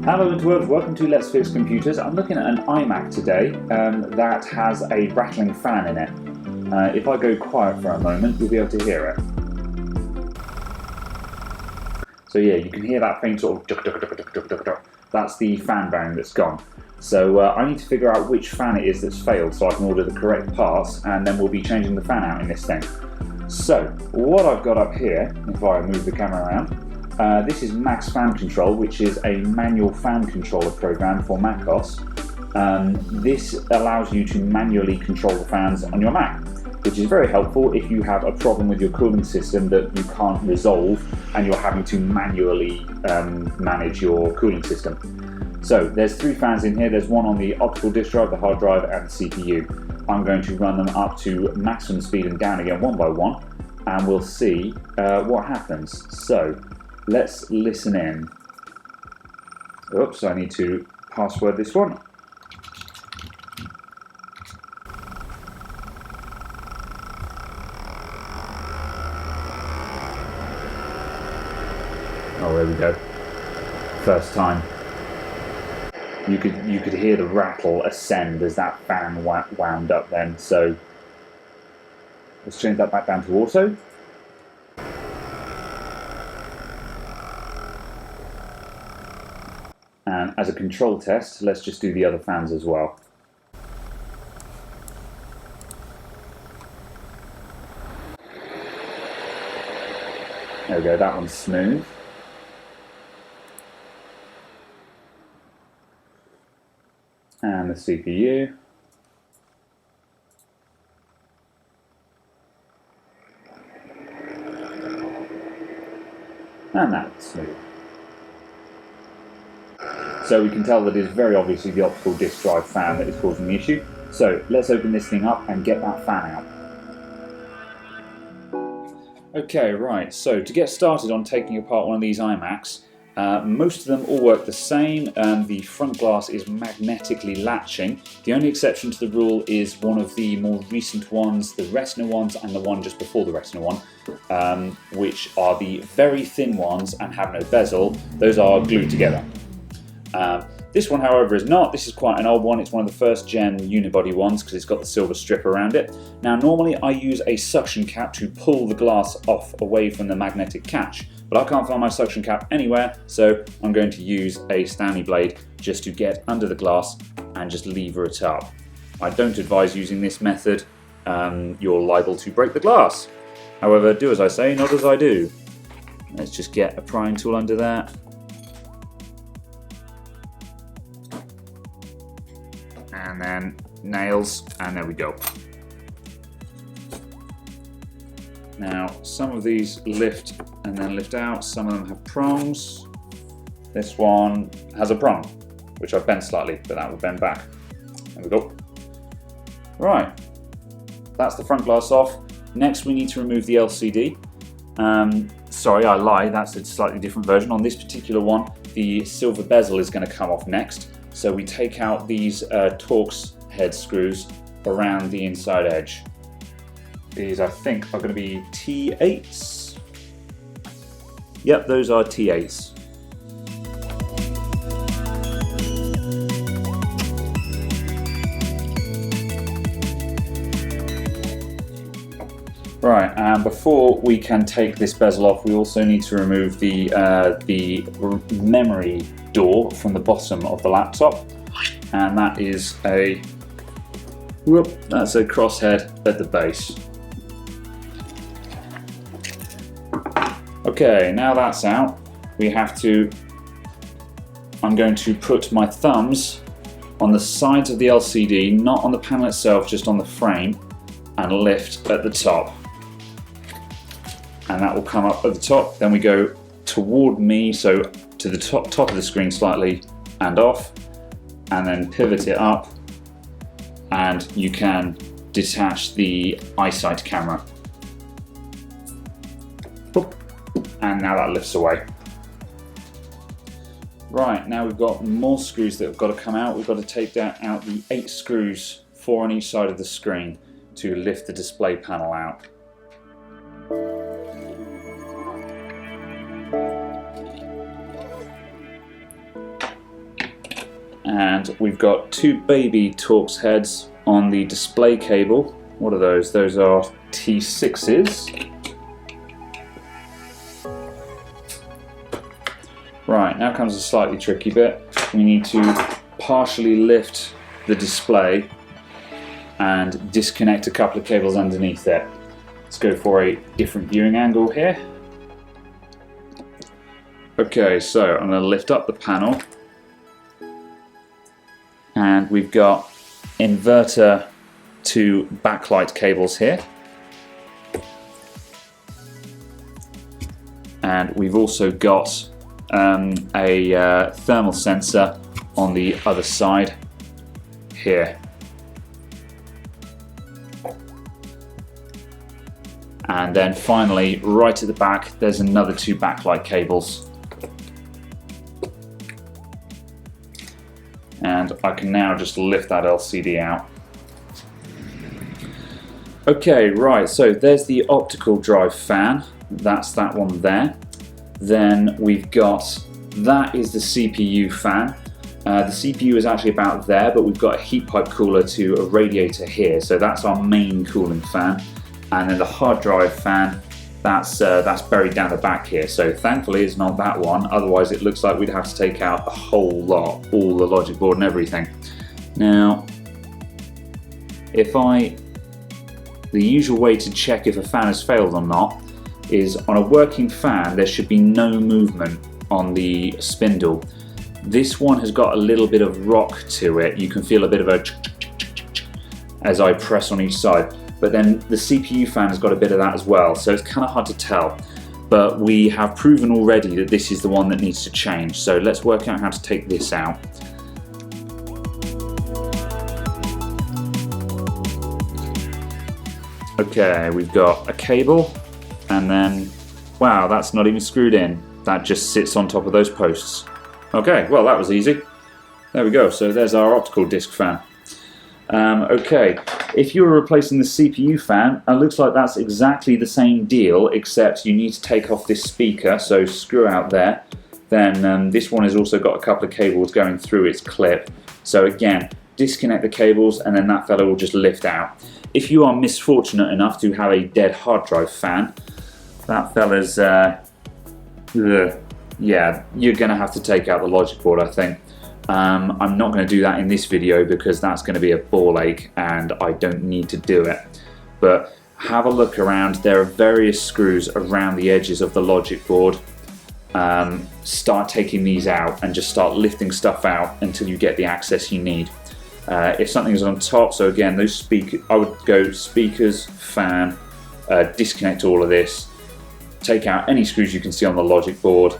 Hello interwebs, welcome to Let's Fix Computers. I'm looking at an iMac today that has a rattling fan in it. If I go quiet for a moment, you'll be able to hear it. So yeah, you can hear that faint sort of duck, duck, duck, duck, duck, duck, duck. That's the fan bearing that's gone. So I need to figure out which fan it is that's failed so I can order the correct parts, and then we'll be changing the fan out in this thing. So what I've got up here, if I move the camera around, this is Max Fan Control, which is a manual fan controller program for macOS. This allows you to manually control the fans on your Mac, which is very helpful if you have a problem with your cooling system that you can't resolve and you're having to manually manage your cooling system. So there's 3 fans in here. There's one on the optical disk drive, the hard drive, and the CPU. I'm going to run them up to maximum speed and down again one by one, and we'll see what happens. So let's listen in. Oops, I need to password this one. Oh, there we go. First time. You could hear the rattle ascend as that fan wound up then. So let's change that back down to auto. And as a control test, let's just do the other fans as well. There we go, that one's smooth. And the CPU. And that's smooth. So we can tell that it is very obviously the optical disk drive fan that is causing the issue. So let's open this thing up and get that fan out. Okay, right, so to get started on taking apart one of these iMacs, most of them all work the same. The front glass is magnetically latching. The only exception to the rule is one of the more recent ones, the Retina ones, and the one just before the Retina one, which are the very thin ones and have no bezel. Those are glued together. This one, however, is not. This is quite an old one. It's one of the first gen unibody ones because it's got the silver strip around it. Now, normally I use a suction cap to pull the glass off away from the magnetic catch, but I can't find my suction cap anywhere, so I'm going to use a Stanley blade just to get under the glass and just lever it up. I don't advise using this method. You're liable to break the glass. However, do as I say, not as I do. Let's just get a prying tool under that. And then nails, and there we go. Now, some of these lift and then lift out, some of them have prongs. This one has a prong, which I've bent slightly, but that will bend back. There we go. Right, that's the front glass off. Next, we need to remove the LCD. Sorry, I lied, that's a slightly different version. On this particular one, the silver bezel is going to come off next. So we take out these Torx head screws around the inside edge. These, I think, are going to be T8s. Yep, those are T8s. Right, and before we can take this bezel off, we also need to remove the memory door from the bottom of the laptop, and that is that's a crosshead at the base. Okay, now that's out, I'm going to put my thumbs on the sides of the LCD, not on the panel itself, just on the frame, and lift at the top. And that will come up at the top. Then we go toward me, so to the top of the screen slightly and off, and then pivot it up, and you can detach the eyesight camera. And now that lifts away. Right, now we've got more screws that have got to come out. We've got to take out the 8 screws, 4 on each side of the screen, to lift the display panel out. And we've got two baby Torx heads on the display cable. What are those? Those are T6s. Right, now comes a slightly tricky bit. We need to partially lift the display and disconnect a couple of cables underneath it. Let's go for a different viewing angle here. Okay, so I'm going to lift up the panel, and we've got inverter to backlight cables here, and we've also got a thermal sensor on the other side here. And then finally, right at the back, there's another two backlight cables. And I can now just lift that LCD out. Okay, right, so there's the optical drive fan. That's that one there. Then we've got, that is the CPU fan. The CPU is actually about there, but we've got a heat pipe cooler to a radiator here. So that's our main cooling fan. And then the hard drive fan, that's buried down the back here. So thankfully it's not that one, otherwise it looks like we'd have to take out a whole lot, all the logic board and everything. Now, the usual way to check if a fan has failed or not is on a working fan, there should be no movement on the spindle. This one has got a little bit of rock to it. You can feel a bit of a as I press on each side. But then the CPU fan has got a bit of that as well, so it's kind of hard to tell. But we have proven already that this is the one that needs to change. So let's work out how to take this out. Okay, we've got a cable, and then, wow, that's not even screwed in. That just sits on top of those posts. Okay, well that was easy. There we go, so there's our optical disc fan. Okay, if you were replacing the CPU fan, it looks like that's exactly the same deal, except you need to take off this speaker, so screw out there. Then this one has also got a couple of cables going through its clip. So again, disconnect the cables and then that fella will just lift out. If you are misfortunate enough to have a dead hard drive fan, that fella's, yeah, you're going to have to take out the logic board, I think. I'm not going to do that in this video because that's going to be a ball ache and I don't need to do it. But have a look around. There are various screws around the edges of the logic board. Start taking these out and just start lifting stuff out until you get the access you need. If something is on top, so again, those speakers, I would go speakers, fan, disconnect all of this, take out any screws you can see on the logic board,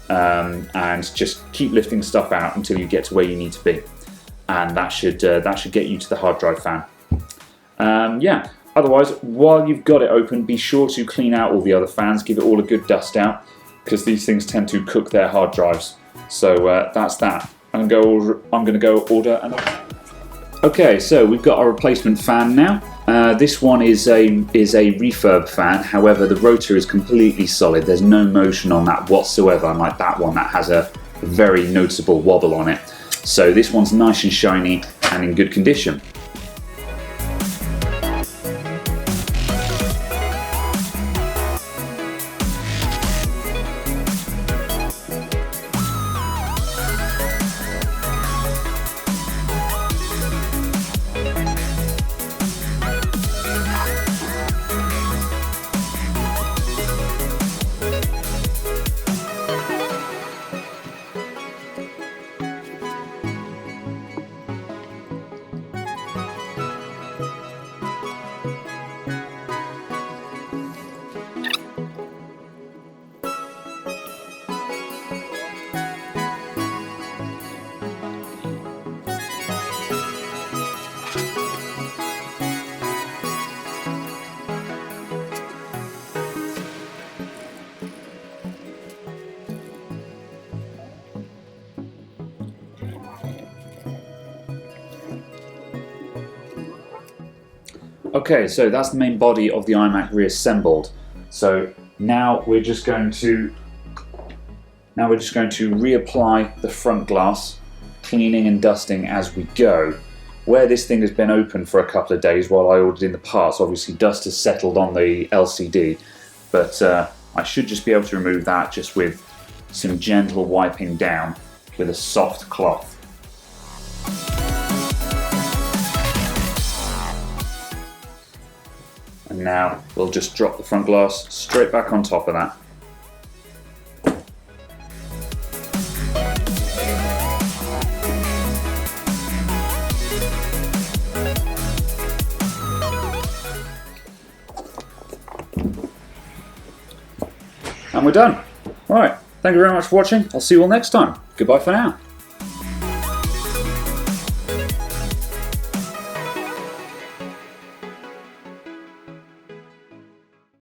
and just keep lifting stuff out until you get to where you need to be, and that should get you to the hard drive fan. Yeah. Otherwise, while you've got it open, be sure to clean out all the other fans, give it all a good dust out, because these things tend to cook their hard drives. So that's that. I'm going to go order another. Okay, so we've got our replacement fan now. This one is a refurb fan, however the rotor is completely solid. There's no motion on that whatsoever, unlike that one that has a very noticeable wobble on it. So this one's nice and shiny and in good condition. Okay, so that's the main body of the iMac reassembled. So now we're just going to reapply the front glass cleaning and dusting as we go. Where this thing has been open for a couple of days while I ordered in the parts, obviously dust has settled on the LCD, but I should just be able to remove that just with some gentle wiping down with a soft cloth. And now we'll just drop the front glass straight back on top of that. And we're done. Alright, thank you very much for watching. I'll see you all next time. Goodbye for now.